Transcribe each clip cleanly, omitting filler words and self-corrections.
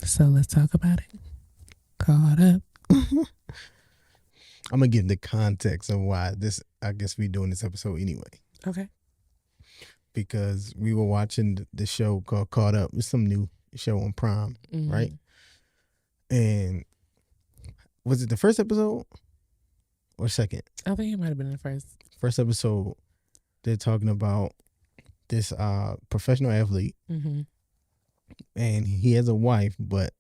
So let's talk about it. Caught up. I'm gonna give the context of why this. I guess we're doing this episode anyway Okay. because we were watching the show called Caught Up. It's some new show on Prime, right? And was it the first episode or second? I think it might have been the first. First episode, they're talking about this professional athlete, and he has a wife, but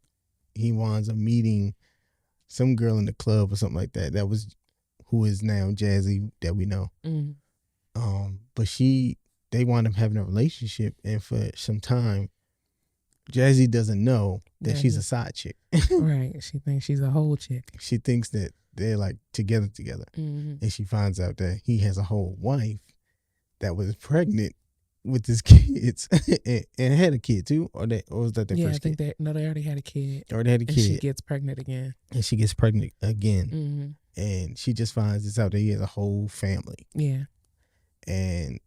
he winds up meeting some girl in the club or something like that. That was who is now Jazzy that we know. But they wind up having a relationship, and for some time, Jazzy doesn't know that she's a side chick. Right. She thinks she's a whole chick. She thinks that they're like together. And she finds out that he has a whole wife that was pregnant with his kids and had a kid too, or was that their first kid? They already had a kid. Already had a kid. And she gets pregnant again. And she just finds this out that he has a whole family. Yeah. And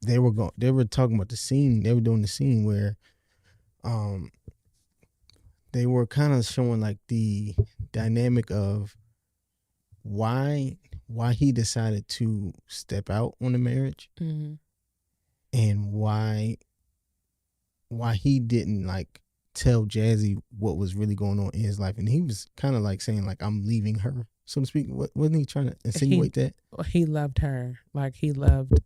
they were talking about the scene. They were doing the scene where they were kind of showing like the dynamic of why he decided to step out on the marriage, and why he didn't like tell Jazzy what was really going on in his life. And he was kind of like saying like, I'm leaving her, so to speak. Wasn't he trying to insinuate that? He loved her. Like he loved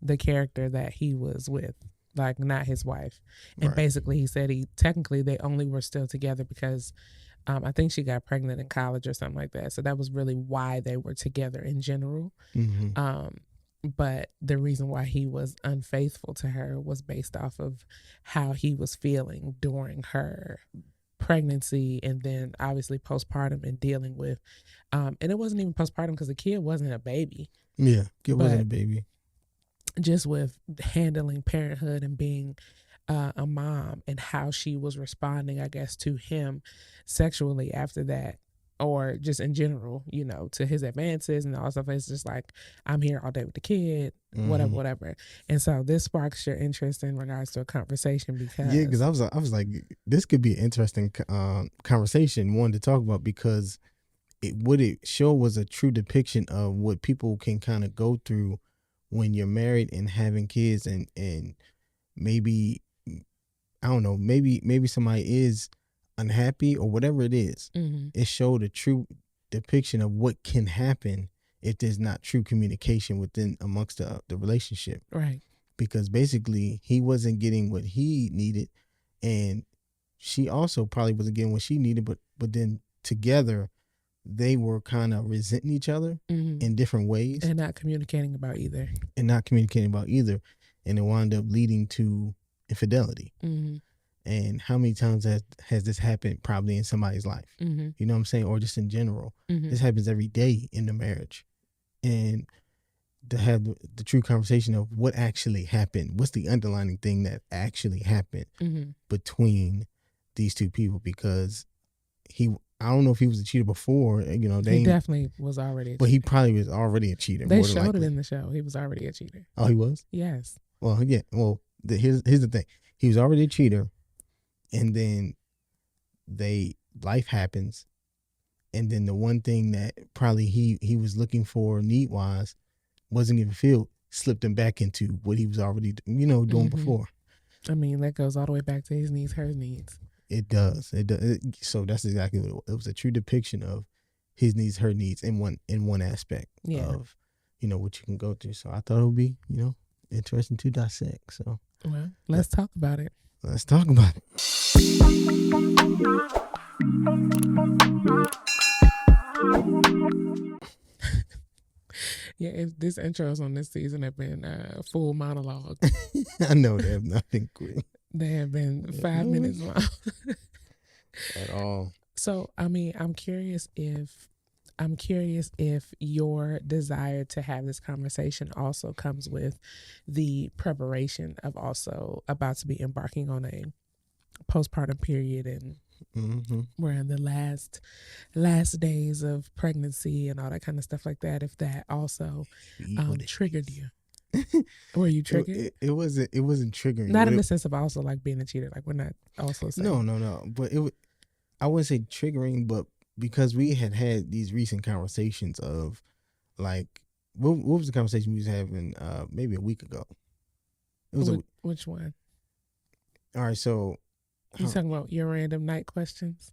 the character that he was with, like not his wife. And basically he said technically they only were still together because I think she got pregnant in college or something like that. So that was really why they were together in general. But the reason why he was unfaithful to her was based off of how he was feeling during her pregnancy, and then obviously postpartum and dealing with and it wasn't even postpartum because the kid wasn't a baby. Yeah, it wasn't a baby. Just with handling parenthood and being a mom, and how she was responding, I guess, to him sexually after that, or just in general, to his advances and all stuff. It's just like, I'm here all day with the kid, whatever. And so this sparks your interest in regards to a conversation because I was like, this could be an interesting conversation, one to talk about, because what it showed was a true depiction of what people can kind of go through when you're married and having kids, and maybe, I don't know, maybe somebody is unhappy or whatever it is. It showed a true depiction of what can happen if there's not true communication amongst the relationship. Right. Because basically he wasn't getting what he needed, and she also probably wasn't getting what she needed, but then together they were kind of resenting each other in different ways. And not communicating about either. And it wound up leading to infidelity. And how many times has this happened probably in somebody's life? You know what I'm saying? Or just in general. This happens every day in the marriage. And to have the true conversation of what actually happened. What's the underlying thing that actually happened between these two people? Because I don't know if he was a cheater before, he definitely was already a cheater. But he probably was already a cheater. They showed it in the show. He was already a cheater. Oh, he was? Yes. Well, yeah. Well, here's the thing. He was already a cheater, and then life happens, and then the one thing that probably he was looking for need-wise wasn't even fulfilled, slipped him back into what he was already doing before. I mean, that goes all the way back to his needs, her needs. It does. So that's exactly what it was. A true depiction of his needs, her needs in one aspect of, what you can go through. So I thought it would be, interesting to dissect. So let's talk about it. Let's talk about it. Yeah, this intros on this season have been full monologue. I know they have not been quick. They have been 5 minutes long. At all. So, I mean, I'm curious if your desire to have this conversation also comes with the preparation of also about to be embarking on a postpartum period, and we're in the last days of pregnancy and all that kind of stuff like that. If that also triggered you. Were you triggered? It wasn't triggering. Not in the sense of also like being a cheater. Like we're not also saying. No. But I wouldn't say triggering, but because we had these recent conversations of like, what was the conversation we was having maybe a week ago? It was which one? All right, so you talking about your random night questions?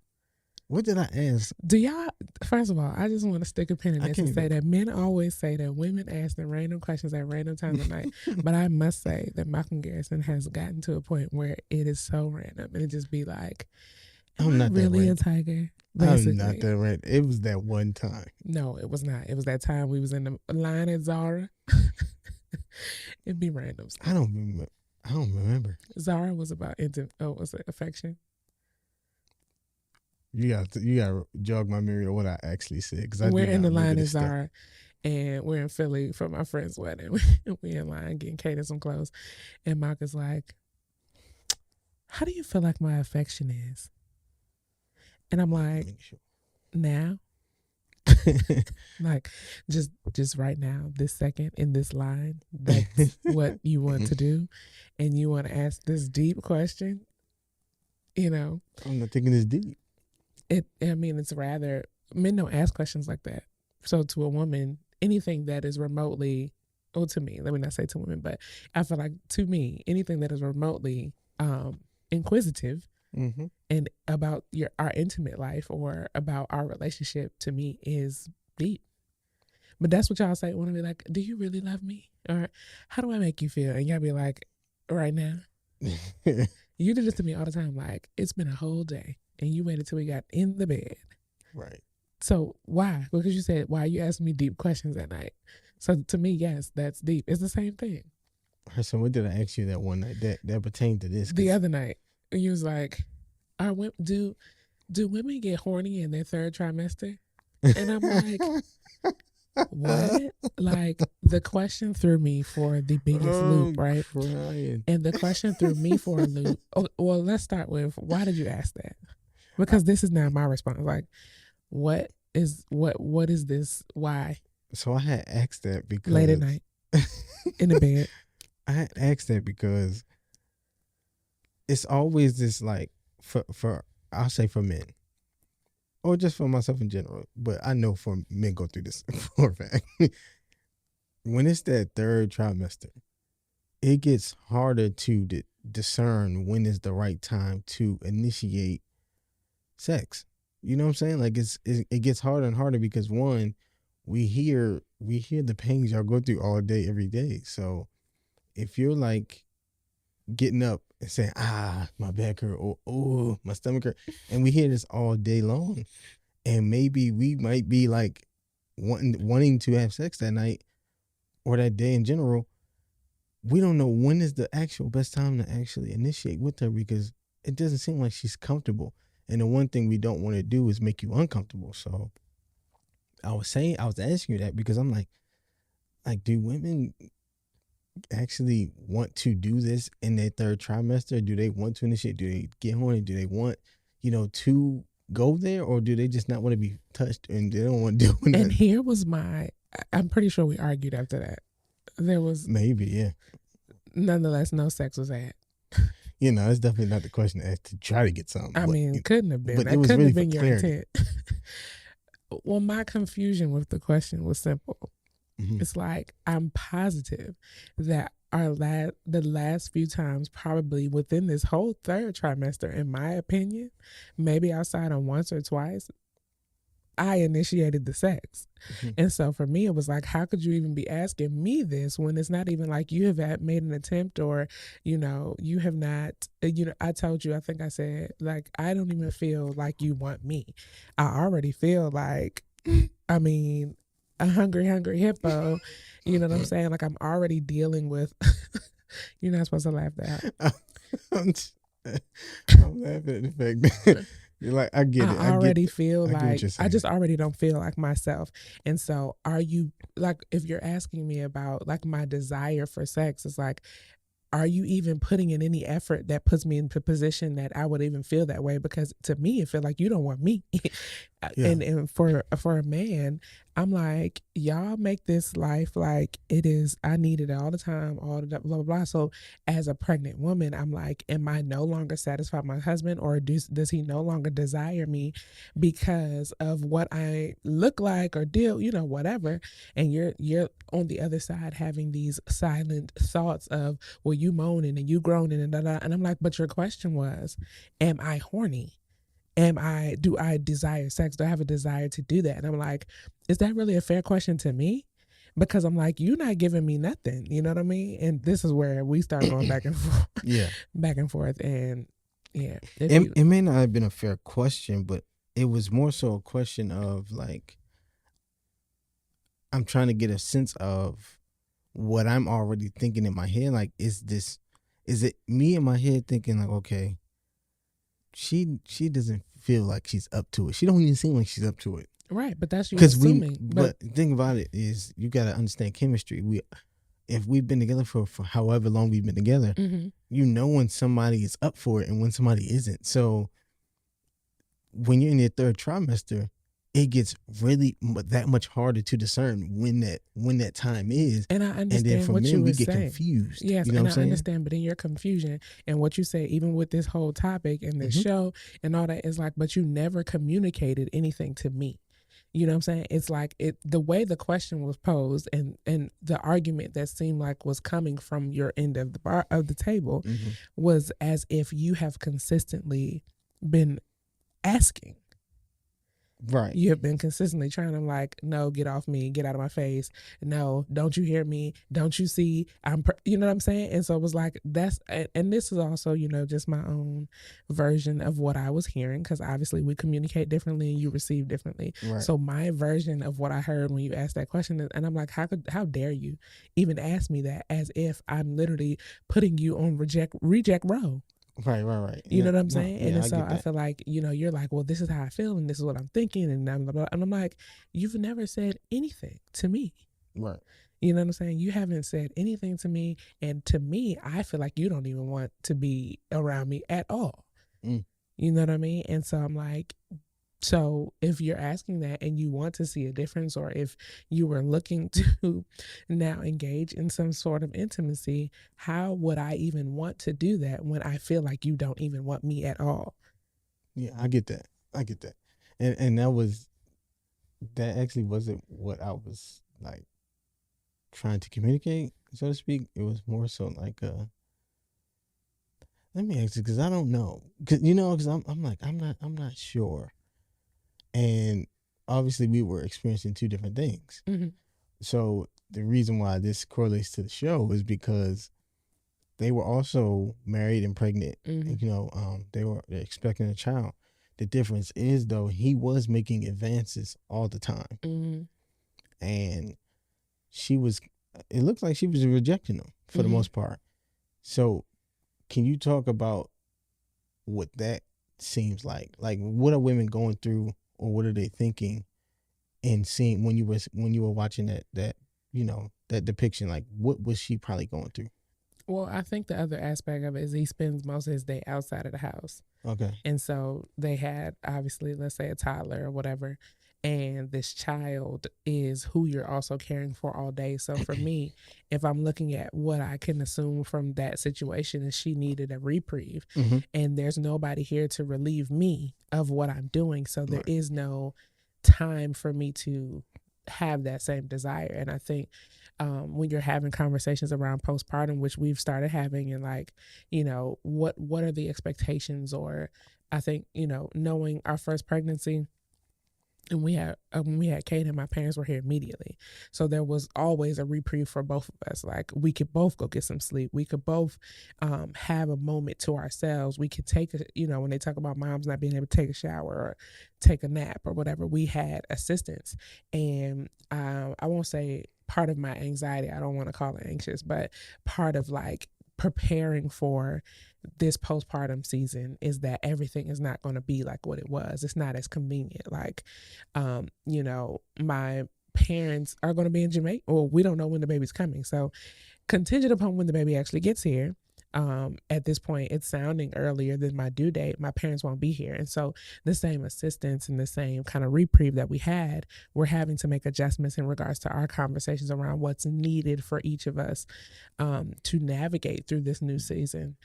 What did I ask? Do y'all? First of all, I just want to stick a pin in this and say that men always say that women ask them random questions at random times of night. But I must say that Malcolm Garrison has gotten to a point where it is so random, and it just be like, "I'm not really a tiger." Basically. I'm not that random. It was that one time. No, it was not. It was that time we was in the line at Zara. It'd be random stuff. I don't remember. Zara was about was it affection? You got to jog my memory of what I actually said, because we're in the line at Zara, and we're in Philly for my friend's wedding. We're in line getting catered some clothes, and Mark is like, "How do you feel like my affection is?" And I'm like, "Now." Like just right now, this second in this line, that's what you want to do, and you want to ask this deep question. I'm not thinking this deep. It's rather, men don't ask questions like that. So to a woman, anything that is remotely, to me, let me not say to women, but I feel like to me, anything that is remotely inquisitive, mm-hmm. and about our intimate life or about our relationship, to me is deep. But that's what y'all say when I be like, "Do you really love me?" Or "How do I make you feel?" And y'all be like, "Right now." You do this to me all the time. Like, it's been a whole day and you waited till we got in the bed. Right. So why? Because you said, "Why are you asking me deep questions at night?" So to me, yes, that's deep. It's the same thing. So what did I ask you that one night that pertained to this? The other night, you was like, do women get horny in their third trimester? And I'm like, what? Like, the question threw me for the biggest loop, right? Crying. And the question threw me for a loop. Oh, well, let's start with, why did you ask that? Because this is now my response. Like, what is this? Why? So I had asked that because late at night in the bed. I had asked that because it's always this, like, for I'll say for men, or just for myself in general, but I know for men go through this for a fact. When it's that third trimester, it gets harder to discern when is the right time to initiate sex. You know what I'm saying? Like, it gets harder and harder because, one, we hear the pains y'all go through all day, every day. So if you're like getting up and saying, my back hurt, or oh, my stomach hurt, and we hear this all day long, and maybe we might be like wanting to have sex that night or that day in general, we don't know when is the actual best time to actually initiate with her, because it doesn't seem like she's comfortable. And the one thing we don't want to do is make you uncomfortable. So I was asking you that because I'm like, do women actually want to do this in their third trimester? Do they want to initiate? Do they get horny? Do they want, to go there? Or do they just not want to be touched and they don't want to do it? And here was I'm pretty sure we argued after that. There was... Maybe, yeah. Nonetheless, no sex was had. It's definitely not the question asked to try to get something. I mean, couldn't have been. But that it was couldn't really have been your clarity. intent. Well, my confusion with the question was simple. Mm-hmm. It's like, I'm positive that the last few times, probably within this whole third trimester, in my opinion, maybe outside on once or twice, I initiated the sex. Mm-hmm. And so for me, it was like, how could you even be asking me this when it's not even like you have made an attempt, or, you have not, I told you, I think I said, like, I don't even feel like you want me. I already feel like, a hungry hippo, you know what I'm saying? Like, I'm already dealing with, you're not supposed to laugh that. I'm laughing at the fact that you're like, I get it. I just already don't feel like myself. And so are you, like, if you're asking me about like my desire for sex, it's like, are you even putting in any effort that puts me into a position that I would even feel that way? Because to me, it feels like you don't want me. Yeah. And for a man, I'm like, y'all make this life like it is. I need it all the time, all the blah blah blah. So, as a pregnant woman, I'm like, am I no longer satisfied my husband, or does he no longer desire me because of what I look like or do, whatever? And you're on the other side having these silent thoughts of, well, you moaning and you groaning and da da. And I'm like, but your question was, am I horny? Do I desire sex? Do I have a desire to do that? And I'm like, is that really a fair question to me? Because I'm like, you're not giving me nothing. You know what I mean? And this is where we start going back and forth. Yeah. Back and forth. And yeah. It may not have been a fair question, but it was more so a question of like, I'm trying to get a sense of what I'm already thinking in my head. Like, is it me in my head thinking like, okay, she doesn't feel like she's up to it. She don't even seem like she's up to it. Right, but that's you assuming. But the thing about it is, you got to understand chemistry. If we've been together for however long we've been together, you know when somebody is up for it and when somebody isn't. So when you're in your third trimester, it gets really that much harder to discern when that time is. And I understand and then from what men, you we were get saying. confused. Yes, you know and what I'm saying? understand, but in your confusion and what you say, even with this whole topic and this show and all that, is like, but you never communicated anything to me. You know what I'm saying? It's like the way the question was posed and the argument that seemed like was coming from your end of the table was as if you have consistently been asking. Right. You have been consistently trying to like, no, get off me, get out of my face. No, don't you hear me? Don't you see? You know what I'm saying? And so it was like, and this is also, just my own version of what I was hearing, because obviously we communicate differently and you receive differently. Right. So my version of what I heard when you asked that question is, and I'm like, how dare you even ask me that, as if I'm literally putting you on reject row. Right. You know what I'm saying? Yeah, and so I feel like, you're like, well, this is how I feel and this is what I'm thinking. And I'm like, you've never said anything to me. Right. You know what I'm saying? You haven't said anything to me. And to me, I feel like you don't even want to be around me at all. You know what I mean? And so I'm like, so if you're asking that and you want to see a difference, or if you were looking to now engage in some sort of intimacy, how would I even want to do that when I feel like you don't even want me at all? Yeah, I get that. And that actually wasn't what I was like trying to communicate, so to speak. It was more so like let me ask you, because I don't know, because I'm not sure. And obviously we were experiencing two different things. So the reason why this correlates to the show is because they were also married and pregnant. They're expecting a child. The difference is, though, he was making advances all the time. And it looks like she was rejecting him for the most part. So can you talk about what that seems like? Like, what are women going through, or what are they thinking and seeing when you were watching that depiction? Like, what was she probably going through? Well, I think the other aspect of it is he spends most of his day outside of the house. Okay. And so they had, obviously, let's say a toddler or whatever, and this child is who you're also caring for all day. So for me, if I'm looking at what I can assume from that situation, is she needed a reprieve, and there's nobody here to relieve me of what I'm doing. So there is no time for me to have that same desire. And I think when you're having conversations around postpartum, which we've started having, and like, what are the expectations? Or I think, knowing our first pregnancy, and we had Kate, my parents were here immediately, so there was always a reprieve for both of us. Like, we could both go get some sleep, we could both have a moment to ourselves, we could take when they talk about moms not being able to take a shower or take a nap or whatever, we had assistance. And I won't say part of my anxiety, I don't want to call it anxious, but part of like preparing for this postpartum season is that everything is not going to be like what it was. It's not as convenient. Like, my parents are going to be in Jamaica. Well, we don't know when the baby's coming. So contingent upon when the baby actually gets here, at this point it's sounding earlier than my due date, my parents won't be here. And so the same assistance and the same kind of reprieve that we had, we're having to make adjustments in regards to our conversations around what's needed for each of us to navigate through this new season.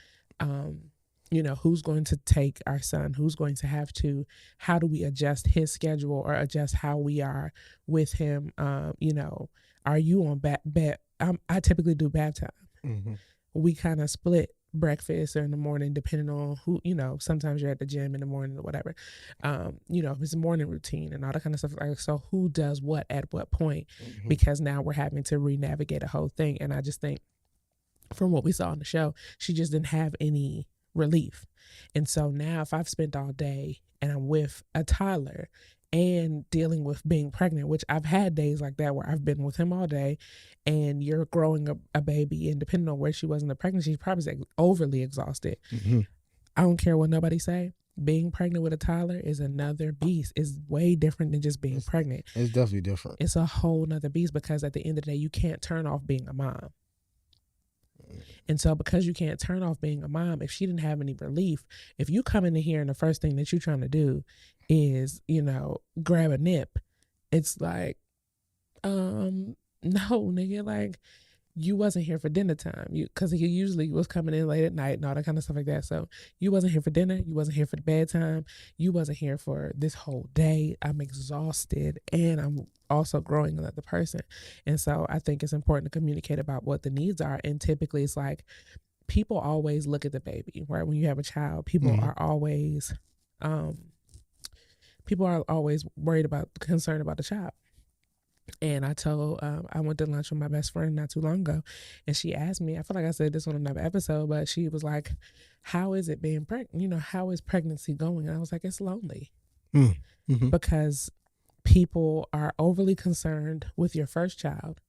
Who's going to take our son, who's going to have to, how do we adjust his schedule or adjust how we are with him? Are you on I typically do bath time. Mm-hmm. We kind of split breakfast or in the morning, depending on who, sometimes you're at the gym in the morning or whatever. It's a morning routine and all that kind of stuff. Like, so who does what at what point? Mm-hmm. Because now we're having to re-navigate a whole thing. And I just think from what we saw on the show, she just didn't have any relief. And so now if I've spent all day and I'm with a toddler and dealing with being pregnant, which I've had days like that where I've been with him all day, and you're growing a baby, and depending on where she was in the pregnancy, she's probably overly exhausted. Mm-hmm. I don't care what nobody say. Being pregnant with a toddler is another beast. It's way different than just being pregnant. It's definitely different. It's a whole nother beast, because at the end of the day, you can't turn off being a mom. And so because you can't turn off being a mom, if she didn't have any relief, if you come into here and the first thing that you're trying to do is, grab a nip, it's like, no, nigga, like, you wasn't here for dinner time. Because he usually was coming in late at night and all that kind of stuff like that. So you wasn't here for dinner. You wasn't here for the bedtime. You wasn't here for this whole day. I'm exhausted, and I'm also growing another person. And so I think it's important to communicate about what the needs are. And typically it's like, people always look at the baby, right? When you have a child, people are always concerned about the child. And I went to lunch with my best friend not too long ago, and she asked me, I feel like I said this on another episode, but she was like, how is it being pregnant? How is pregnancy going? And I was like, it's lonely. Mm-hmm. Because people are overly concerned with your first child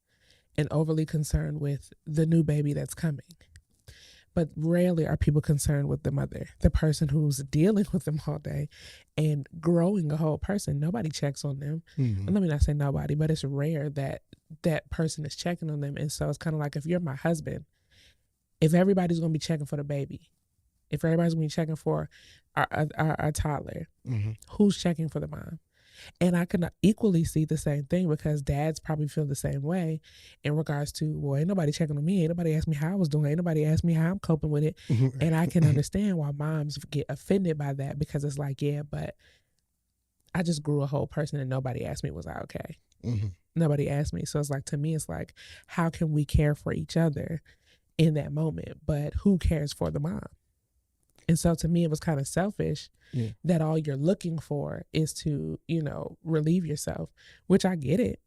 and overly concerned with the new baby that's coming. But rarely are people concerned with the mother, the person who's dealing with them all day and growing a whole person. Nobody checks on them. Mm-hmm. And let me not say nobody, but it's rare that that person is checking on them. And so it's kind of like, if you're my husband, if everybody's going to be checking for the baby, if everybody's going to be checking for our toddler, mm-hmm. who's checking for the mom? And I can equally see the same thing, because dads probably feel the same way in regards to, well, ain't nobody checking on me. Ain't nobody asked me how I was doing. Ain't nobody asked me how I'm coping with it. And I can understand why moms get offended by that, because it's like, yeah, but I just grew a whole person and nobody asked me, was I okay? Mm-hmm. Nobody asked me. So it's like, to me, it's like, how can we care for each other in that moment? But who cares for the mom? And so to me, it was kind of selfish that all you're looking for is to, relieve yourself, which I get it.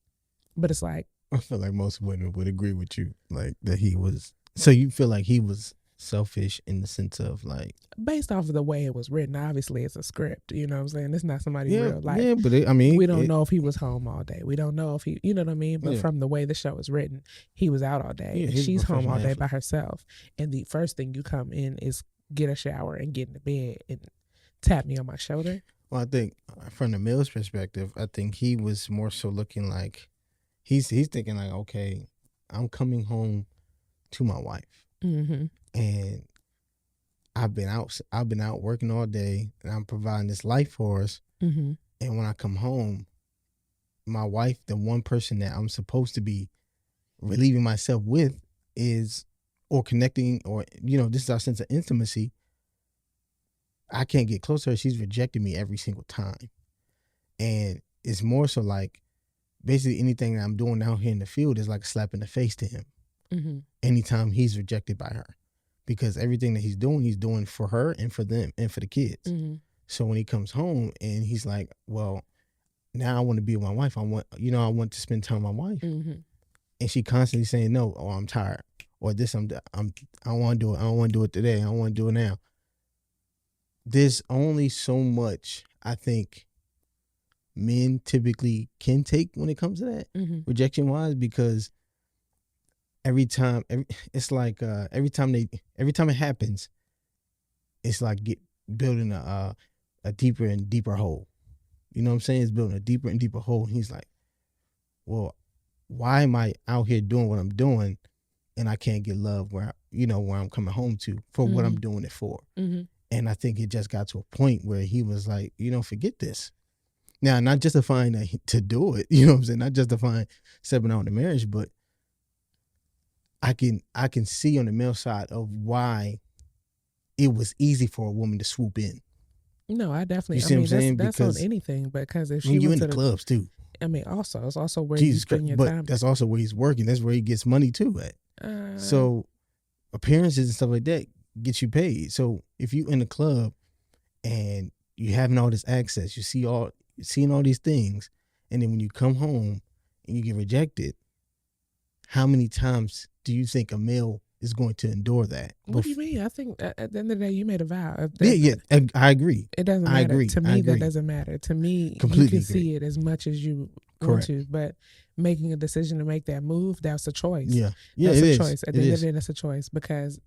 But it's like, I feel like most women would agree with you, like that he was. So you feel like he was selfish in the sense of like, based off of the way it was written. Obviously, it's a script. You know what I'm saying? It's not somebody real life. Yeah, but we don't know if he was home all day. We don't know if he, you know what I mean? But from the way the show is written, he was out all day. And she's home all day by herself. And the first thing you come in is get a shower and get in the bed and tap me on my shoulder. Well, I think from the male's perspective, I think he was more so looking like he's thinking like, okay, I'm coming home to my wife, mm-hmm. and I've been out working all day, and I'm providing this life for us. Mm-hmm. And when I come home, my wife, the one person that I'm supposed to be relieving myself with, or connecting, or, this is our sense of intimacy. I can't get close to her. She's rejected me every single time. And it's more so like, basically anything that I'm doing out here in the field is like a slap in the face to him. Mm-hmm. Anytime he's rejected by her. Because everything that he's doing for her and for them and for the kids. Mm-hmm. So when he comes home and he's like, well, now I want to be with my wife. I want to spend time with my wife. Mm-hmm. And she constantly saying, no, oh, I'm tired. Or this, I don't want to do it. I don't want to do it today. I don't want to do it now. There's only so much I think men typically can take when it comes to that, mm-hmm. rejection wise, because every time it happens, it's like building a deeper and deeper hole. You know what I'm saying? It's building a deeper and deeper hole. And he's like, well, why am I out here doing what I'm doing and I can't get love where where I'm coming home to for what I'm doing it for. And I think it just got to a point where he was like, forget this. Now, not justifying to do it, you know what I'm saying? Not justifying stepping out in the marriage, but I can see on the male side of why it was easy for a woman to swoop in. No, I definitely. You see what I'm saying? That's on Because anything. Because if she you went in to the clubs too. I mean, it's also where Jesus you spend your but time. That's also where he's working. That's where he gets money too at. So appearances and stuff like that get you paid. So if you in the club and you having all this access, seeing all these things, and then when you come home and you get rejected, how many times do you think a male is going to endure that? What do you mean? I think at the end of the day, you made a vow. Yeah, I agree. It doesn't matter. I agree. To me, that doesn't matter. To me, completely you can see it as much as you want to, but making a decision to make that move, that's a choice. Yeah, that's a choice. At the end of the day, that's a choice because,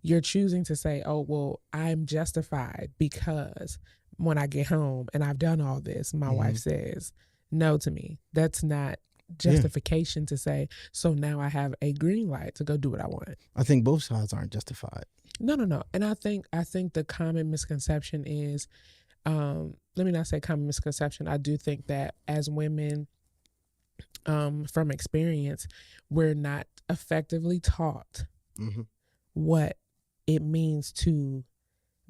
you're choosing to say, oh, well, I'm justified because when I get home and I've done all this, my wife says no to me. That's not justification to say, so now I have a green light to go do what I want. I think both sides aren't justified. No. And I think the common misconception is, let me not say common misconception. I do think that as women, from experience, we're not effectively taught what it means to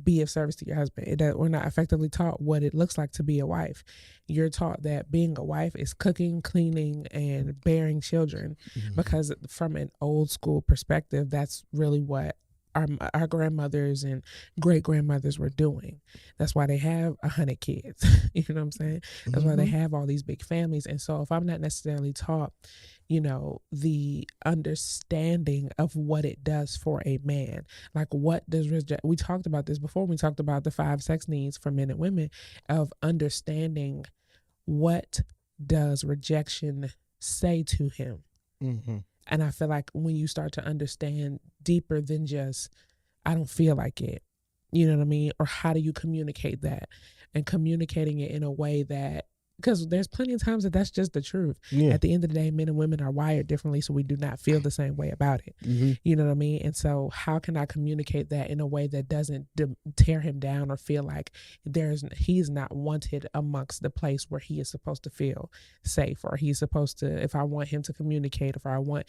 be of service to your husband. We're not effectively taught what it looks like to be a wife. You're taught that being a wife is cooking, cleaning, and bearing children, because from an old school perspective, that's really what our grandmothers and great grandmothers were doing. That's why they have 100 kids. You know what I'm saying? That's why they have all these big families. And so if I'm not necessarily taught, the understanding of what it does for a man, like what does we talked about this before. We talked about the 5 sex needs for men and women, of understanding what does rejection say to him. And I feel like when you start to understand deeper than just, I don't feel like it, you know what I mean? Or how do you communicate that? And communicating it in a way that, because there's plenty of times that's just the truth. At the end of the day, men and women are wired differently, so we do not feel the same way about it. You know what I mean? And so how can I communicate that in a way that doesn't tear him down or feel like he's not wanted amongst the place where he is supposed to feel safe, or he's supposed to, if I want him to communicate, if I want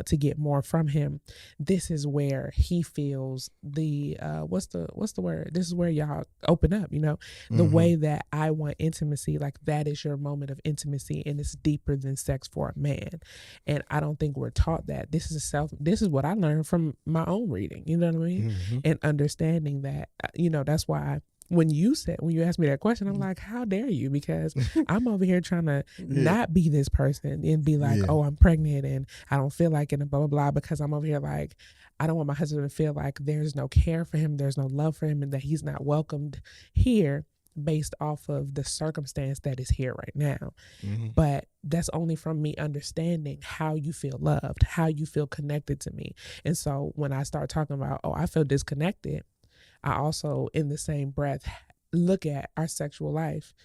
to get more from him, this is where he feels the what's the word? This is where y'all open up, the way that I want intimacy, like that is your moment of intimacy, and it's deeper than sex for a man. And I don't think we're taught that. This is what I learned from my own reading, you know what I mean? And understanding that, that's why when you asked me that question, I'm like, how dare you? Because I'm over here trying to not be this person and be like, oh, I'm pregnant and I don't feel like it and blah, blah, blah, because I'm over here like, I don't want my husband to feel like there's no care for him, there's no love for him, and that he's not welcomed here based off of the circumstance that is here right now. But that's only from me understanding how you feel loved, how you feel connected to me. And so when I start talking about, oh, I feel disconnected, I also in the same breath look at our sexual life,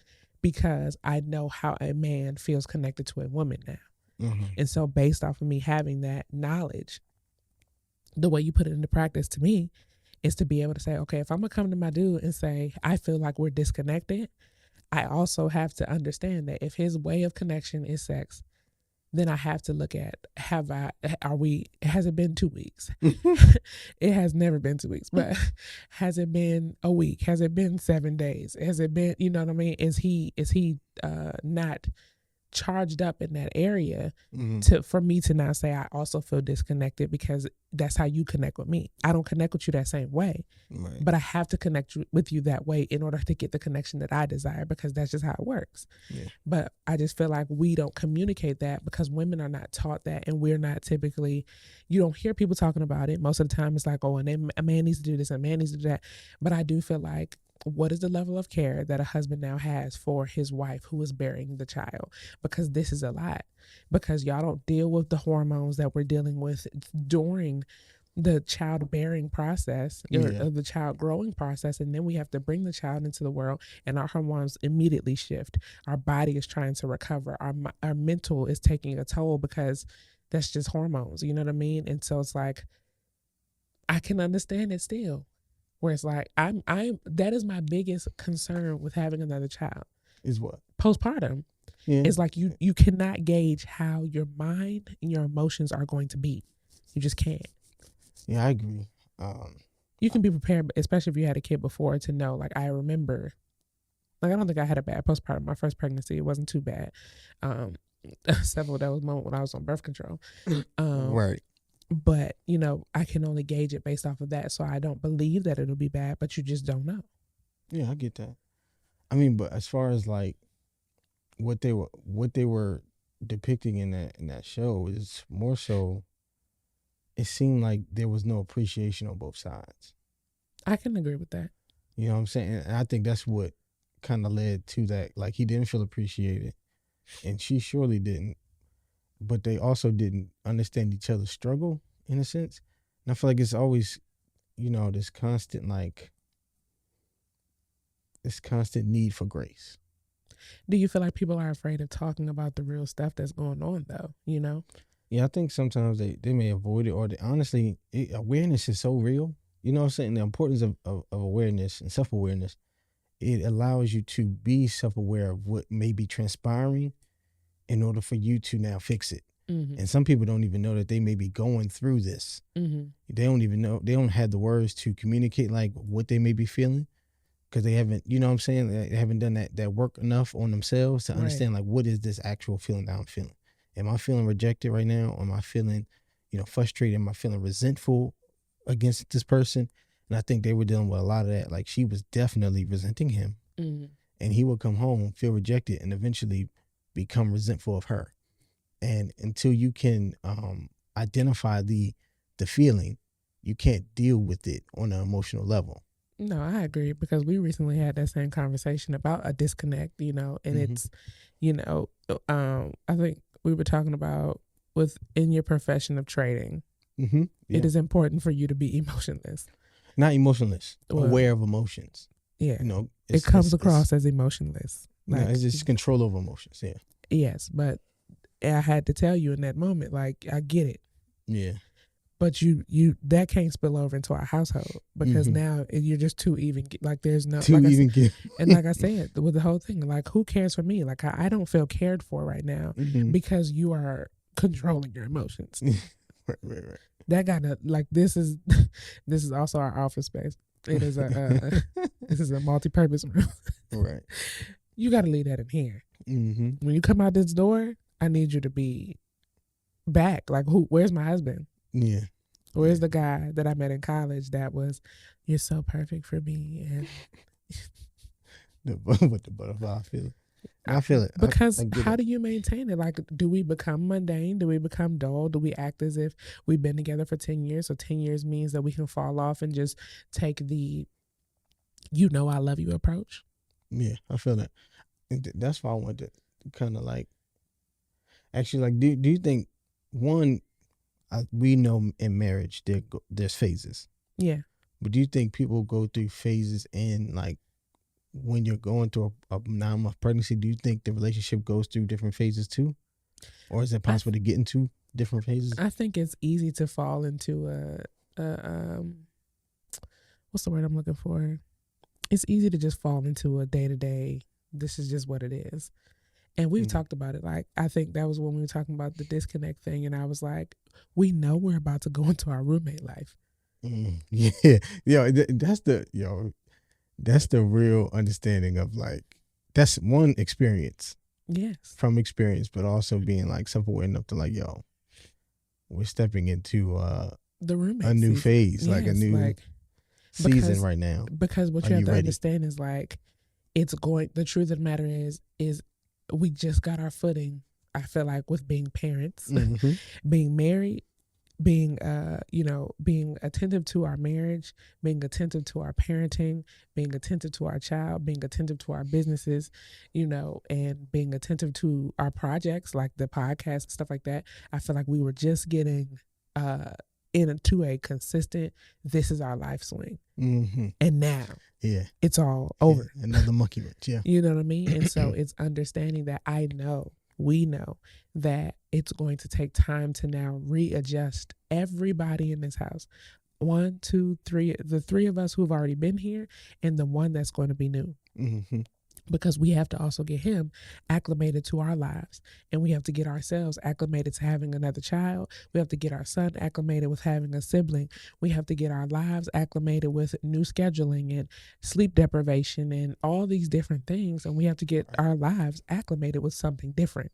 because I know how a man feels connected to a woman now. And so based off of me having that knowledge, the way you put it into practice to me is to be able to say, okay, if I'm gonna come to my dude and say, I feel like we're disconnected, I also have to understand that if his way of connection is sex, then I have to look at, has it been 2 weeks? It has never been 2 weeks, but has it been a week? Has it been 7 days? Has it been, you know what I mean? Is he not charged up in that area for me to not say I also feel disconnected, because that's how you connect with me. I don't connect with you that same way, but I have to connect with you that way in order to get the connection that I desire, because that's just how it works. But I just feel like we don't communicate that because women are not taught that, and we're not typically, you don't hear people talking about it. Most of the time it's like, oh, and a man needs to do this and a man needs to do that. But I do feel like, what is the level of care that a husband now has for his wife who is bearing the child? Because this is a lot. Because y'all don't deal with the hormones that we're dealing with during the childbearing process, or the child growing process. And then we have to bring the child into the world, and our hormones immediately shift. Our body is trying to recover. Our mental is taking a toll, because that's just hormones, you know what I mean? And so it's like, I can understand it still. Where it's like I'm that is my biggest concern with having another child. Is what? Postpartum. Yeah. It's like you cannot gauge how your mind and your emotions are going to be. You just can't. Yeah, I agree. You can be prepared, especially if you had a kid before, to know. Like I remember, like I don't think I had a bad postpartum. My first pregnancy, it wasn't too bad. Several that was moment when I was on birth control. Right. But you know, I can only gauge it based off of that. So I don't believe that it'll be bad, but you just don't know. Yeah, I get that. I mean, but as far as like what they were depicting in that show is more so. It seemed like there was no appreciation on both sides. I can agree with that. You know what I'm saying? And I think that's what kind of led to that. Like he didn't feel appreciated, and she surely didn't. But they also didn't understand each other's struggle in a sense. And I feel like it's always, this constant need for grace. Do you feel like people are afraid of talking about the real stuff that's going on, though? You know? Yeah, I think sometimes they may avoid it, or honestly, awareness is so real. You know what I'm saying? The importance of awareness and self-awareness, it allows you to be self-aware of what may be transpiring in order for you to now fix it. Mm-hmm. And some people don't even know that they may be going through this. Mm-hmm. They don't even know. They don't have the words to communicate like what they may be feeling because they haven't, you know what I'm saying? They haven't done that work enough on themselves to understand like what is this actual feeling that I'm feeling. Am I feeling rejected right now? Or am I feeling, frustrated? Am I feeling resentful against this person? And I think they were dealing with a lot of that. Like she was definitely resenting him. Mm-hmm. And he would come home, feel rejected, and eventually become resentful of her. And until you can identify the feeling, you can't deal with it on an emotional level. No, I agree because we recently had that same conversation about a disconnect, and Mm-hmm. it's, I think we were talking about within your profession of trading, Mm-hmm. Yeah. it is important for you to be emotionless. Not emotionless, aware of emotions. Yeah. It comes across as emotionless. Like, it's just control over emotions. Yeah. Yes, but I had to tell you in that moment, like, I get it. Yeah. But you that can't spill over into our household because now you're just too even. Like there's no too even. And like I said, with the whole thing, like who cares for me? Like I don't feel cared for right now because you are controlling your emotions. Right. That gotta like this is also our office space. It is this is a multi-purpose room. Right. You gotta leave that in here. Mm-hmm. When you come out this door, I need you to be back. Like where's my husband? Yeah. Where's the guy that I met in college that was, you're so perfect for me? And with the butterfly feeling. I feel it. Because how do you maintain it? Like, do we become mundane? Do we become dull? Do we act as if we've been together for 10 years? So 10 years means that we can fall off and just take the, I love you approach? Yeah, I feel that. That's why I wanted to kind of like, actually, like, do you think, one, we know in marriage there's phases. Yeah. But do you think people go through phases in like when you're going through a 9-month pregnancy? Do you think the relationship goes through different phases too, or is it possible to get into different phases? I think it's easy to fall into what's the word I'm looking for? It's easy to just fall into a day-to-day. This is just what it is. And we've talked about it. Like, I think that was when we were talking about the disconnect thing. And I was like, we know we're about to go into our roommate life. Yeah. That's the real understanding of like, that's one experience. Yes. From experience, but also being like self-aware enough to like, we're stepping into the roommate a new season. phase, like a new season right now. Because what you have to understand is like, the truth of the matter is we just got our footing. I feel like with being parents, being married, being being attentive to our marriage, being attentive to our parenting, being attentive to our child, being attentive to our businesses, and being attentive to our projects like the podcast and stuff like that. I feel like we were just getting into a consistent, this is our life swing. And now it's all over. Yeah, another monkey wrench. Yeah. You know what I mean? And so it's understanding that we know that it's going to take time to now readjust everybody in this house. one, two, three, the three of us who've already been here, and the one that's going to be new. Mm-hmm. Because we have to also get him acclimated to our lives, and we have to get ourselves acclimated to having another child. We have to get our son acclimated with having a sibling. We have to get our lives acclimated with new scheduling and sleep deprivation and all these different things, and we have to get our lives acclimated with something different.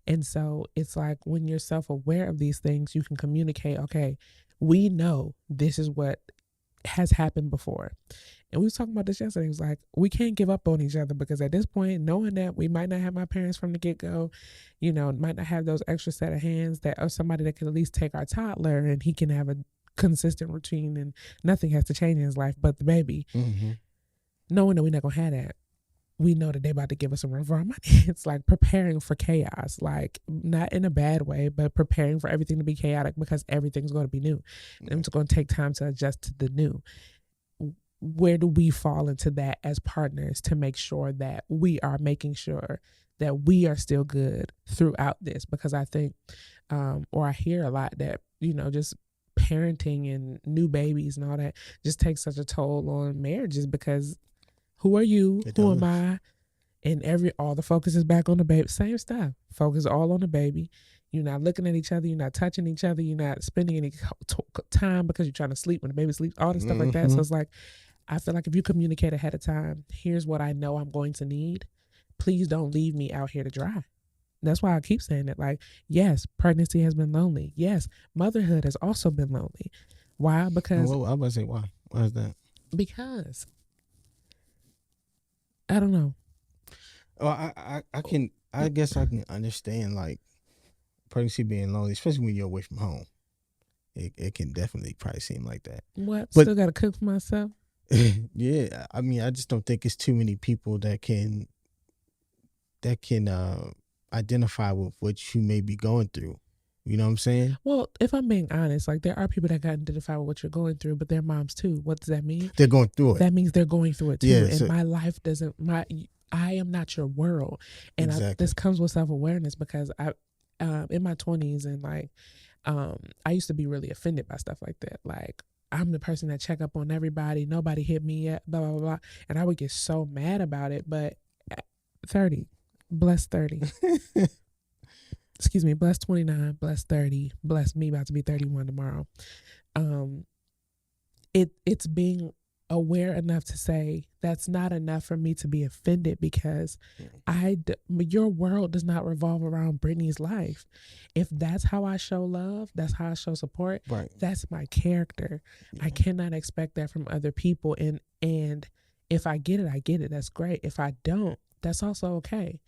And so it's like when you're self-aware of these things, you can communicate, okay, we know this is what has happened before. And we was talking about this yesterday. It was like, we can't give up on each other, because at this point, knowing that we might not have my parents from the get-go, might not have those extra set of hands that, or somebody that can at least take our toddler and he can have a consistent routine and nothing has to change in his life but the baby. Mm-hmm. Knowing that we're not going to have that, we know that they're about to give us a run for our money. It's like preparing for chaos, like not in a bad way, but preparing for everything to be chaotic, because everything's going to be new. And it's going to take time to adjust to the new. Where do we fall into that as partners to make sure that we are making sure that we are still good throughout this? Because I think, or I hear a lot that, just parenting and new babies and all that just takes such a toll on marriages, because who are you? Who am I? And all the focus is back on the baby. Same stuff. Focus all on the baby. You're not looking at each other. You're not touching each other. You're not spending any time because you're trying to sleep when the baby sleeps, all this stuff like that. So it's like, I feel like if you communicate ahead of time, here's what I know I'm going to need. Please don't leave me out here to dry. That's why I keep saying it. Like, yes, pregnancy has been lonely. Yes, motherhood has also been lonely. Why? Because... Well, I was about to say, why? Why is that? Because... I don't know. Oh, I guess I can understand, like, pregnancy being lonely, especially when you're away from home. It can definitely probably seem like that. What? But, still got to cook for myself? Yeah, I mean, I just don't think it's too many people that can identify with what you may be going through. You know what I'm saying? Well, if I'm being honest, like, there are people that can identify with what you're going through, but they're moms too. What does that mean? They're going through it. That means they're going through it too. Yeah, and my life doesn't. I am not your world, and exactly. This comes with self-awareness, because I, in my 20s, and like, I used to be really offended by stuff like that. Like, I'm the person that check up on everybody. Nobody hit me yet, blah, blah, blah. And I would get so mad about it. But 30, blessed 30. Excuse me, blessed 29, blessed 30, blessed me, about to be 31 tomorrow. It's being aware enough to say that's not enough for me to be offended, because your world does not revolve around Brittany's life. If that's how I show love, that's how I show support, right. That's my character. Yeah. I cannot expect that from other people. And if I get it, I get it. That's great. If I don't, that's also okay.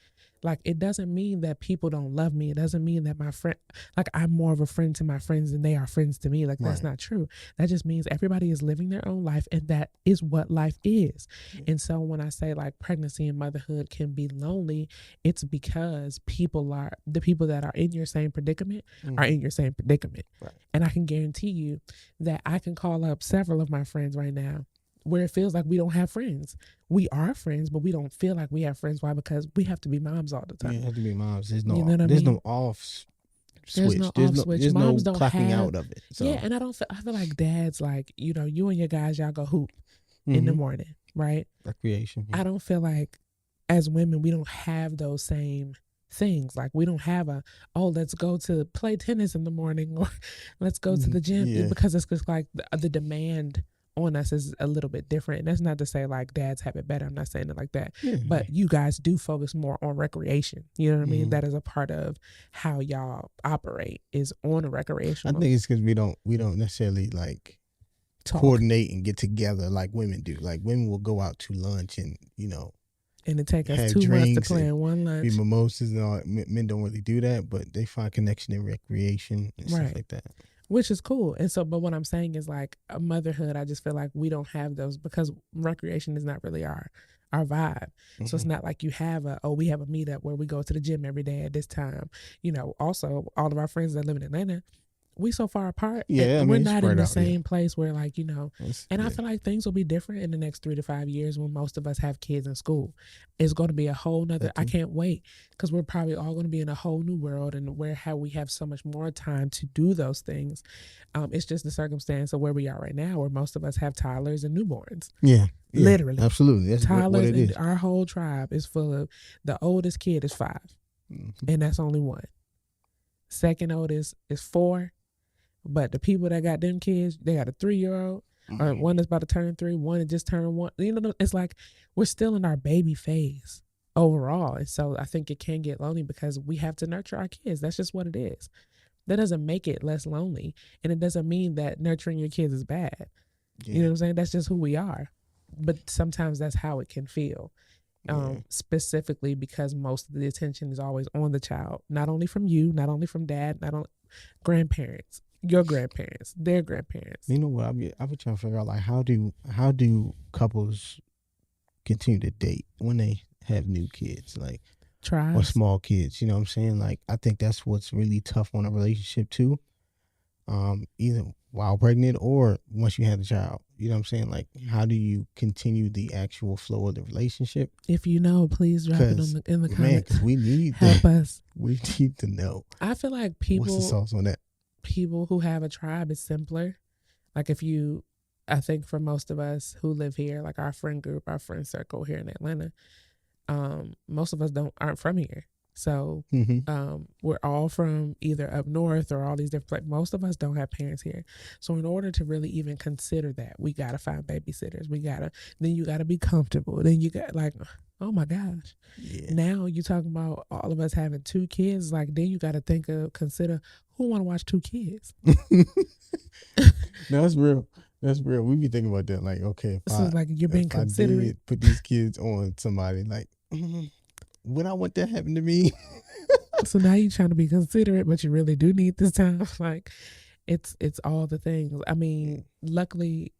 Like, it doesn't mean that people don't love me. It doesn't mean that my friend, like, I'm more of a friend to my friends than they are friends to me. Like, that's not true. That just means everybody is living their own life, and that is what life is. Yeah. And so when I say, like, pregnancy and motherhood can be lonely, it's because the people that are in your same predicament are in your same predicament. Right. And I can guarantee you that I can call up several of my friends right now where it feels like we don't have friends. We are friends, but we don't feel like we have friends. Why? Because we have to be moms all the time. You have to be moms. There's no, no off switch. There's moms no clocking out of it. So. Yeah, and I feel like dads, like, you and your guys, y'all go hoop in the morning, right? Recreation. Yeah. I don't feel like as women, we don't have those same things. Like, we don't have let's go to play tennis in the morning, or let's go to the gym, because it's just like the demand on us is a little bit different. And that's not to say like dads have it better. I'm not saying it like that. Mm-hmm. But you guys do focus more on recreation. You know what I mean? That is a part of how y'all operate, is on a recreational. I think it's because we don't necessarily like coordinate and get together like women do. Like, women will go out to lunch and and it take us 2 months to plan one lunch. Be mimosas and all. Men don't really do that, but they find connection in recreation and stuff like that. Which is cool. And so, but what I'm saying is, like, motherhood, I just feel like we don't have those, because recreation is not really our vibe. Mm-hmm. So it's not like you have we have a meetup where we go to the gym every day at this time. Also, all of our friends that live in Atlanta, we so far apart, Yeah, I and we're mean, not in spread the out. Yeah, same place where, like, and I yeah. feel like things will be different in the next 3 to 5 years when most of us have kids in school. It's going to be a whole nother, That I too. can't wait, because we're probably all going to be in a whole new world, and where how we have so much more time to do those things. It's just the circumstance of where we are right now, where most of us have toddlers and newborns. Yeah, yeah, Literally, absolutely. That's what toddlers, it and is. our whole tribe is full of, the oldest kid is 5, Mm-hmm. and that's only one. Second oldest is 4, but the people that got them kids, they got a 3-year-old, or Mm-hmm. one that's about to turn 3, one that just turned 1. It's like we're still in our baby phase overall. And so I think it can get lonely because we have to nurture our kids. That's just what it is. That doesn't make it less lonely. And it doesn't mean that nurturing your kids is bad. Yeah, You know what I'm saying? That's just who we are. But sometimes that's how it can feel. yeah, Specifically because most of the attention is always on the child, not only from you, not only from dad, not only grandparents, your grandparents, their grandparents. you know what? I be trying to figure out, like, how do couples continue to date when they have new kids, like, or Tribes. small kids? You know what I'm saying? Like, I think that's what's really tough on a relationship too. Either while pregnant or once you have a child. You know what I'm saying? Like, how do you continue the actual flow of the relationship? If you know, please drop it Because in the man, comments. because we need Help us. we need to know I feel like what's the sauce on that. people who have a tribe is simpler. Like if you, I think for most of us who live here, like our friend group, our friend circle here in Atlanta, most of us aren't from here. So Mm-hmm. we're all from either up north or all these different places. Most of us don't have parents here. So in order to really even consider that, we gotta find babysitters. Then you gotta be comfortable. Then you got like, oh my gosh. Yeah. Now you talking about all of us having 2 kids. Like then you gotta consider who want to watch 2 kids. No, that's real. That's real. We be thinking about that. Like, okay, So like you're being if I considerate. did put these kids on somebody, like, would I want that happen to me? So now you're trying to be considerate, but you really do need this time. Like it's all the things. I mean, luckily,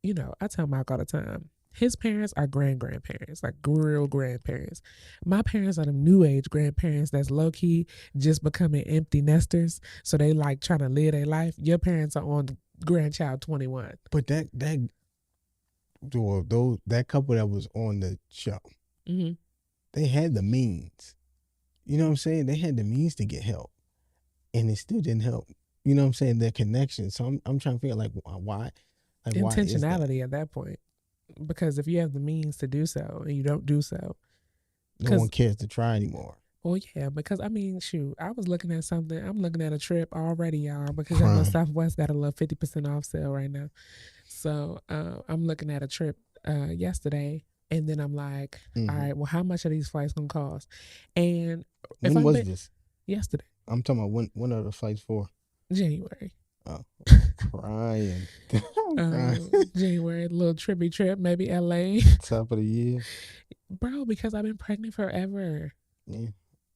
I tell Mike all the time, his parents are grandparents, like real grandparents. My parents are the new age grandparents that's low key just becoming empty nesters. So they like trying to live their life. Your parents are on grandchild 21. But that couple that was on the show, Mm-hmm. they had the means. You know what I'm saying? They had the means to get help, and it still didn't help. You know what I'm saying? Their connection. So I'm trying to figure out, like, why, like, why is that? Intentionality at that point. Because if you have the means to do so and you don't do so, No one cares to try anymore. well, yeah, because I mean, shoot, I was looking at something. I'm looking at a trip already, y'all, because I know Southwest got a little 50% off sale right now. So I'm looking at a trip yesterday, and then I'm like, all right, well, how much are these flights gonna cost? And when was this? Yesterday. I'm talking about when are the flights for? January. Oh, crying. January, little trippy trip, maybe LA. Top of the year. Bro, because I've been pregnant forever. Yeah,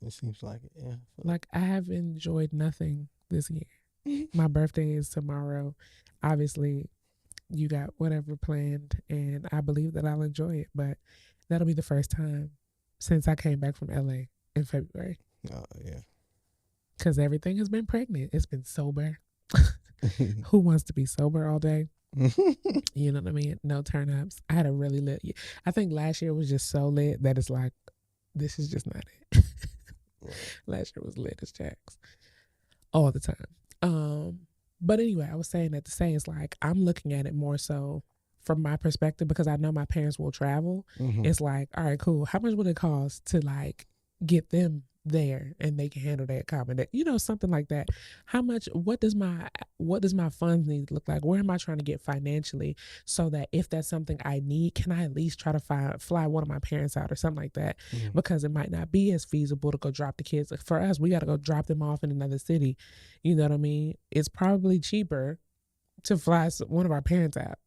it seems like it. Yeah. Like I have enjoyed nothing this year. My birthday is tomorrow. Obviously, you got whatever planned, and I believe that I'll enjoy it. But that'll be the first time since I came back from LA in February. Oh yeah. Because everything has been pregnant. It's been sober. Who wants to be sober all day? You know what I mean? No turn ups. I had a really lit year. I think last year was just so lit that it's like, this is just not it. Last year was lit as jacks all the time. But anyway, I was saying that to say it's like I'm looking at it more so from my perspective because I know my parents will travel. It's like, all right, cool. How much would it cost to like get them there and they can handle that accommodate, something like that. How much, what does my funds need to look like? Where am I trying to get financially so that if that's something I need, can I at least try to fly one of my parents out or something like that? Because it might not be as feasible to go drop the kids. For us, we got to go drop them off in another city. You know what I mean? It's probably cheaper to fly one of our parents out.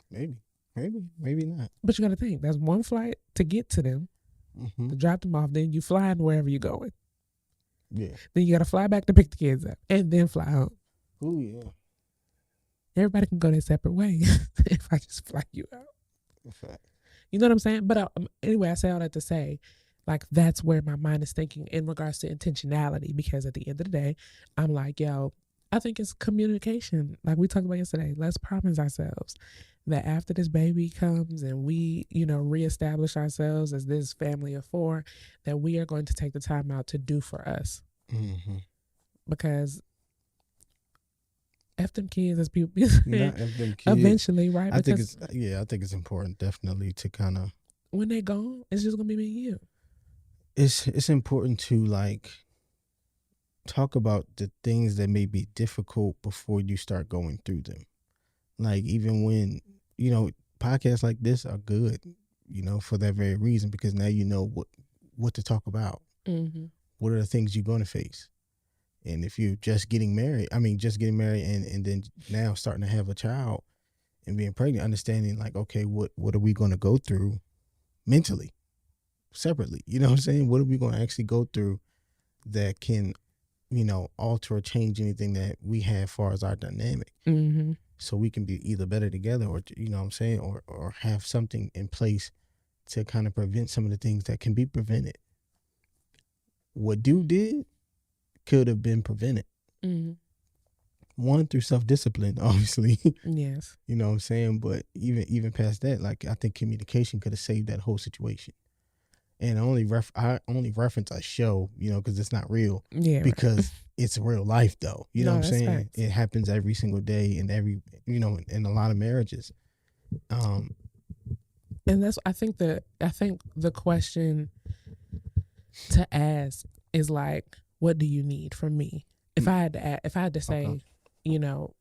Maybe not. But you got to think, that's one flight to get to them. To drop them off, then you flying wherever you're going. Yeah. Then you got to fly back to pick the kids up and then fly home. Oh yeah. Everybody can go their separate ways if I just fly you out. In fact. You know what I'm saying? But anyway, I say all that to say, like, that's where my mind is thinking in regards to intentionality. Because at the end of the day, I'm like, yo, I think it's communication. Like we talked about yesterday, let's promise ourselves that after this baby comes and we, reestablish ourselves as this family of four, that we are going to take the time out to do for us. Mm-hmm. Because F them kids, as people be Not saying, F them kids. eventually, right? I think Because it's important definitely to kind of, when they gone, it's just gonna be me and you. it's important to like talk about the things that may be difficult before you start going through them. Like even when, podcasts like this are good, for that very reason, because now you know what to talk about. Mm-hmm. What are the things you're going to face? And if you're just getting married and then now starting to have a child and being pregnant, understanding like, okay, what are we going to go through mentally, separately? You know what I'm saying? What are we going to actually go through that can, alter or change anything that we have as far as our dynamic? Mm-hmm. So we can be either better together or, or have something in place to kind of prevent some of the things that can be prevented. What dude did could have been prevented. Mm-hmm. One, through self-discipline, obviously. Yes. You know what I'm saying? But even past that, like I think communication could have saved that whole situation. And I only reference a show, because it's not real. Yeah. Because it's real life though. You know what I'm saying? Facts. It happens every single day in in a lot of marriages. And that's I think the question to ask is like, what do you need from me? If I had to say, Okay.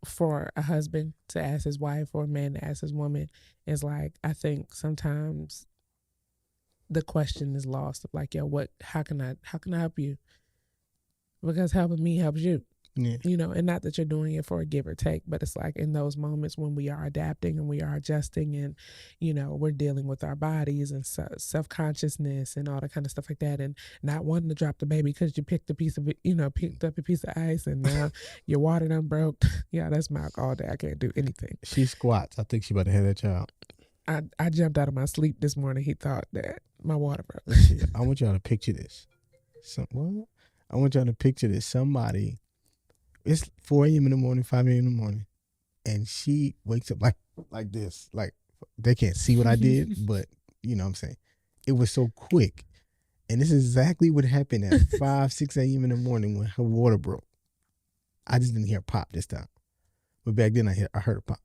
For a husband to ask his wife or a man to ask his woman, is like, I think sometimes the question is lost of like, yo, how can I help you? Because helping me helps you. Yeah. And not that you're doing it for a give or take, but it's like in those moments when we are adapting and we are adjusting and, we're dealing with our bodies and self-consciousness and all that kind of stuff like that, and not wanting to drop the baby because you picked up a piece of ice and now your water done broke. Yeah, that's milk all day. I can't do anything. She squats. I think she about to have that child. I jumped out of my sleep this morning. He thought that my water broke. Let's see. I want y'all to picture this. What? I want y'all to picture this. Somebody, it's 4 a.m. in the morning, 5 a.m. in the morning, and she wakes up like this. Like, they can't see what I did, but you know what I'm saying. It was so quick. And this is exactly what happened at 5, 6 a.m. in the morning when her water broke. I just didn't hear pop this time. But back then I heard a pop.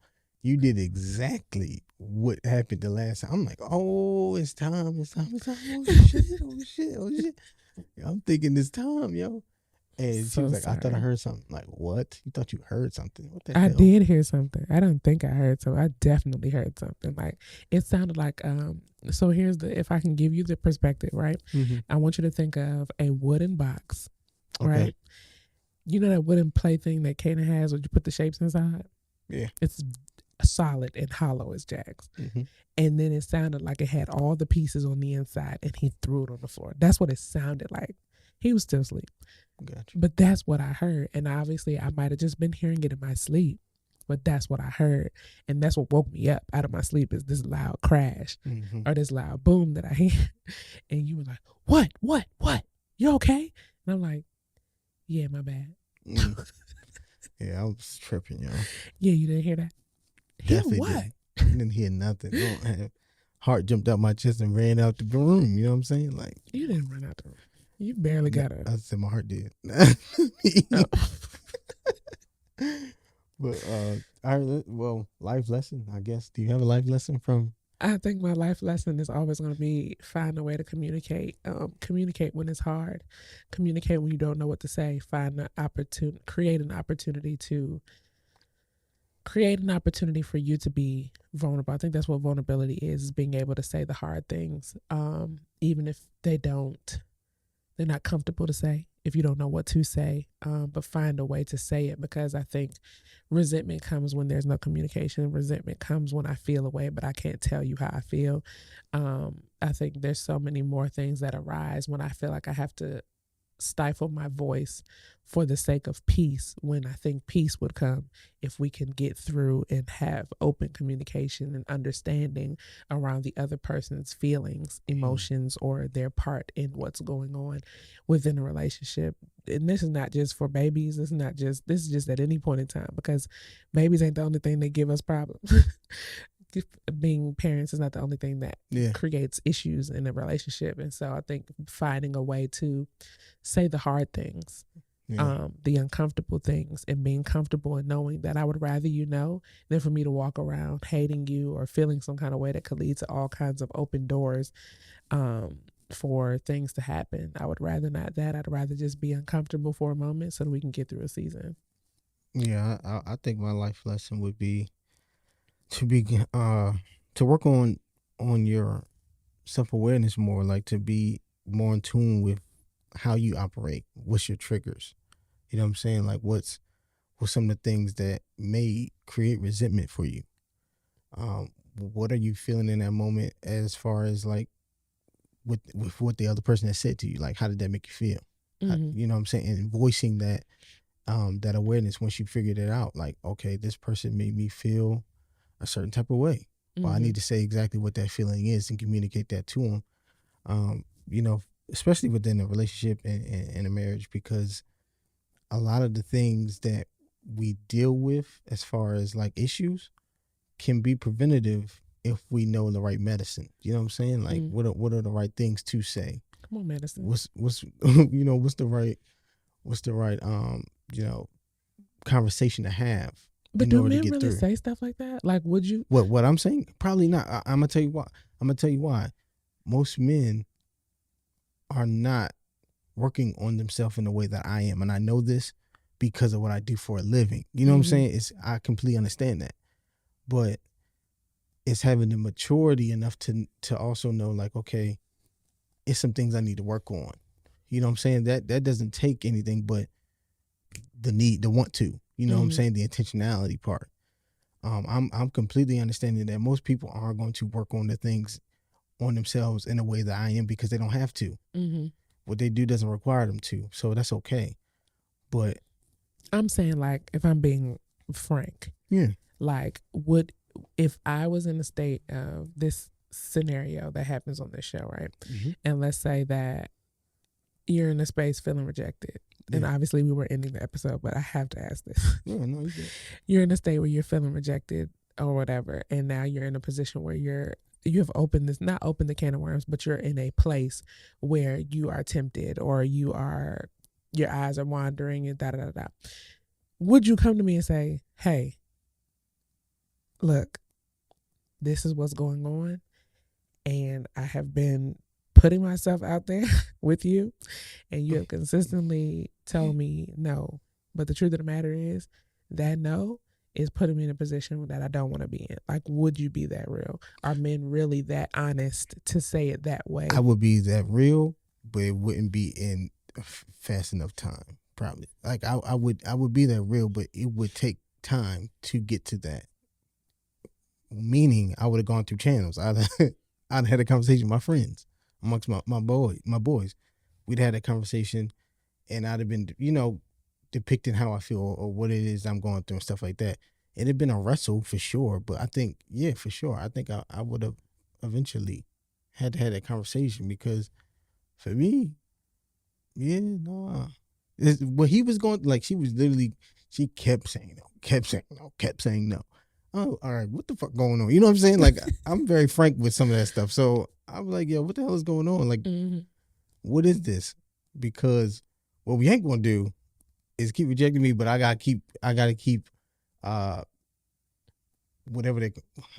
You did exactly what happened the last time. I'm like, oh, it's time. Oh, shit. I'm thinking it's time, yo. And she was like, sorry. I thought I heard something. Like, what? You thought you heard something? What the hell? I did hear something. I don't think I heard something. I definitely heard something. Like, it sounded like, so here's if I can give you the perspective, right? Mm-hmm. I want you to think of a wooden box, okay. Right? You know that wooden plaything that Kana has where you put the shapes inside? Yeah. It's solid and hollow as Jack's. Mm-hmm. And then it sounded like it had all the pieces on the inside and he threw it on the floor. That's what it sounded like. He was still asleep. Gotcha. But that's what I heard. And obviously I might have just been hearing it in my sleep. But that's what I heard. And that's what woke me up out of my sleep, is this loud crash, mm-hmm. or this loud boom that I hear. And you were like, what? You okay? And I'm like, yeah, my bad. Yeah, I was tripping, y'all. Yeah, you didn't hear that? Definitely what? Didn't hear nothing. Heart jumped out my chest and ran out the room. You know what I'm saying? Like, you didn't run out the room. You barely got up. I said my heart did. But all right, well, life lesson, I guess. Do you have a life lesson from? I think my life lesson is always going to be find a way to communicate. Communicate when it's hard. Communicate when you don't know what to say. Find an opportunity. Create an opportunity for you to be vulnerable. I think that's what vulnerability is being able to say the hard things, even if they're not comfortable to say, if you don't know what to say, but find a way to say it, because I think resentment comes when there's no communication. Resentment comes when I feel a way, but I can't tell you how I feel. I think there's so many more things that arise when I feel like I have to stifle my voice for the sake of peace, when I think peace would come if we can get through and have open communication and understanding around the other person's feelings, emotions, or their part in what's going on within a relationship. And this is not just for babies. This is just at any point in time, because babies ain't the only thing that give us problems. Being parents is not the only thing that creates issues in a relationship. And so I think finding a way to say the hard things, the uncomfortable things, and being comfortable in knowing that I would rather you know than for me to walk around hating you or feeling some kind of way that could lead to all kinds of open doors for things to happen. I would rather not that. I'd rather just be uncomfortable for a moment so that we can get through a season. Yeah, I think my life lesson would be to work on your self-awareness more, like to be more in tune with how you operate. What's your triggers? You know what I'm saying? Like what's some of the things that may create resentment for you? What are you feeling in that moment as far as like with what the other person has said to you? Like how did that make you feel? You know what I'm saying? And voicing that that awareness once you figured it out. Like, okay, this person made me feel a certain type of way. Well, I need to say exactly what that feeling is and communicate that to them. You know, especially within a relationship and a marriage, because a lot of the things that we deal with as far as like issues can be preventative if we know the right medicine. You know what I'm saying? Like what are the right things to say? Come on, medicine. What's you know, what's the right you know, conversation to have. But do men really say stuff like that? Like, would you? What I'm saying? Probably not. I'm gonna tell you why. Most men are not working on themselves in the way that I am, and I know this because of what I do for a living. You know what I'm saying? I completely understand that, but it's having the maturity enough to also know, like, okay, it's some things I need to work on. You know what I'm saying? That doesn't take anything but the want to. You know what I'm saying? The intentionality part. I'm completely understanding that most people aren't going to work on the things on themselves in a way that I am because they don't have to. What they do doesn't require them to, so that's okay. But I'm saying, like, if I'm being frank, like, if I was in a state of this scenario that happens on this show, right? And let's say that you're in a space feeling rejected. And obviously we were ending the episode, but I have to ask this. No, you did. You're in a state where you're feeling rejected or whatever, and now you're in a position where you have opened this, not opened the can of worms, but you're in a place where you are tempted or your eyes are wandering and da-da-da-da. Would you come to me and say, hey, look, this is what's going on, and I have been putting myself out there with you, and you have consistently told me no, but the truth of the matter is that no is putting me in a position that I don't want to be in. Like, would you be that real? Are men really that honest to say it that way? I would be that real, but it wouldn't be in fast enough time, probably. Like I would be that real, but it would take time to get to that. Meaning I would have gone through channels. I'd had a conversation with my friends, amongst my boys. We'd had a conversation, and I'd have been, you know, depicting how I feel or what it is I'm going through and stuff like that. It had been a wrestle for sure, but I think, for sure, I think I would have eventually had to have that conversation, because for me, what he was going, like, she kept saying no. Oh, all right, what the fuck going on? You know what I'm saying? Like, I'm very frank with some of that stuff. So I was like, yo, what the hell is going on? Like, what is this? Because what we ain't gonna do is keep rejecting me, but I gotta keep whatever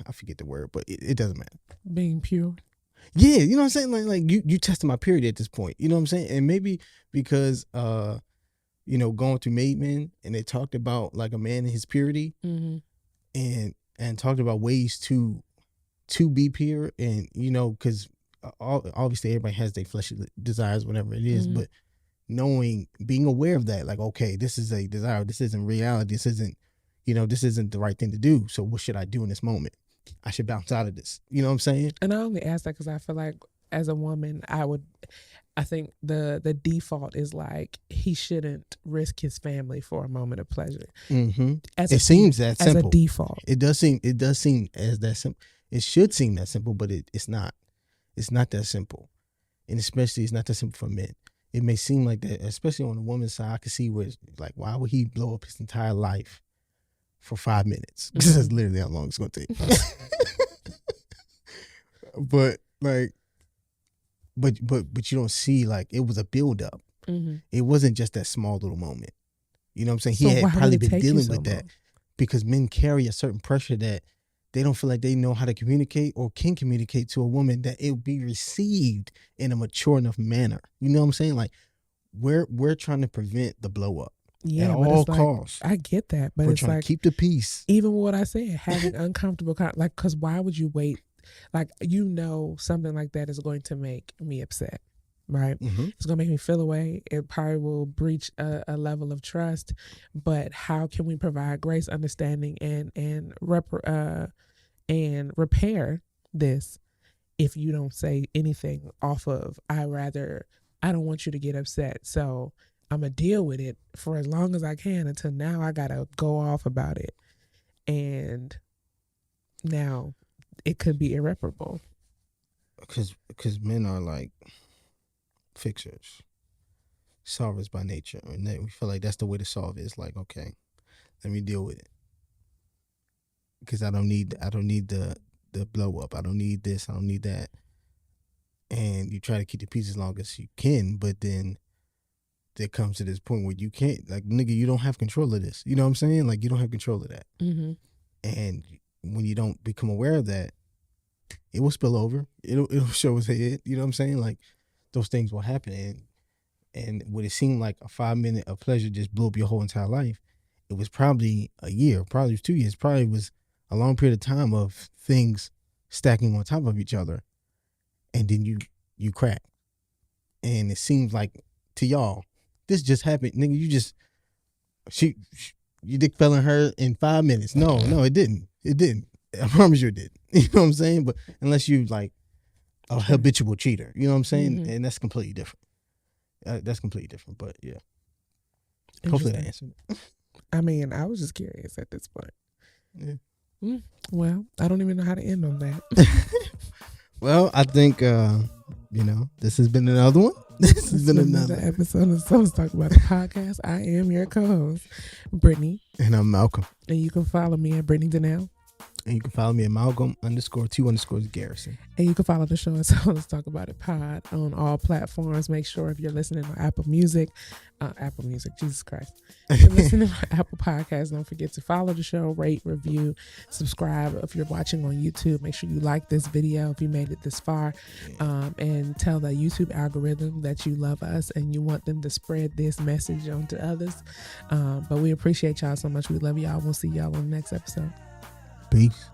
I forget the word, but it doesn't matter. Being pure. Yeah, you know what I'm saying? Like you tested my purity at this point. You know what I'm saying? And maybe because you know, going through Made Men, and they talked about like a man and his purity, and talked about ways to be pure, and you know, because obviously everybody has their fleshly desires, whatever it is, but being aware of that, like, okay, this is a desire, this isn't reality, this isn't the right thing to do. So what should I do in this moment? I should bounce out of this. You know what I'm saying? And I only ask that because I feel like as a woman, I think the default is like he shouldn't risk his family for a moment of pleasure. It seems that simple. As a default. It does seem as that simple. It should seem that simple, but it's not. It's not that simple. And especially it's not that simple for men. It may seem like that, especially on the woman's side. I can see where it's like, why would he blow up his entire life for 5 minutes? Because that's literally how long it's going to take. But like, but you don't see, like, it was a build up. It wasn't just that small little moment. You know what I'm saying? So he had probably been dealing with so that because men carry a certain pressure that they don't feel like they know how to communicate or can communicate to a woman that it will be received in a mature enough manner. You know what I'm saying? Like, we're trying to prevent the blow up at all costs. I get that, but we're it's trying like, to keep the peace. Even what I said, having uncomfortable, like, because why would you wait? Like, something like that is going to make me upset, right? It's going to make me feel away. It probably will breach a level of trust. But how can we provide grace, understanding, and repair this if you don't say anything off of, I don't want you to get upset, so I'm going to deal with it for as long as I can until now I got to go off about it. And now it could be irreparable. Because men are like fixers, solvers by nature. And we feel like that's the way to solve it. It's like, okay, let me deal with it. Because I don't need the blow up. I don't need this. I don't need that. And you try to keep the peace as long as you can, but then there comes to this point where you can't. Like, nigga, you don't have control of this. You know what I'm saying? Like, you don't have control of that. And when you don't become aware of that, it will spill over. It'll show its head. You know what I'm saying? Like, those things will happen. And what it seemed like a 5 minute of pleasure just blew up your whole entire life, it was probably a year, probably was 2 years, probably was a long period of time of things stacking on top of each other. And then you crack. And it seems like to y'all, this just happened. Nigga, your dick fell in her in 5 minutes. No, it didn't. It didn't. I promise you it didn't. You know what I'm saying? But unless you like a habitual cheater, you know what I'm saying? And that's completely different. That's completely different. But yeah. Hopefully that answered it. I mean, I was just curious at this point. Yeah. Well, I don't even know how to end on that. Well, I think, this has been another one. This has been another episode of Someone's Talk About It podcast. I am your co-host, Brittany. And I'm Malcolm. And you can follow me at Brittany Donnell. And you can follow me at Malcolm_2_Garrison. And you can follow the show at Let's Talk About It Pod on all platforms. Make sure if you're listening on Apple Music, Jesus Christ. If you're listening on Apple Podcasts, don't forget to follow the show, rate, review, subscribe. If you're watching on YouTube, make sure you like this video if you made it this far, and tell the YouTube algorithm that you love us and you want them to spread this message on to others. But we appreciate y'all so much. We love y'all. We'll see y'all on the next episode. Peace.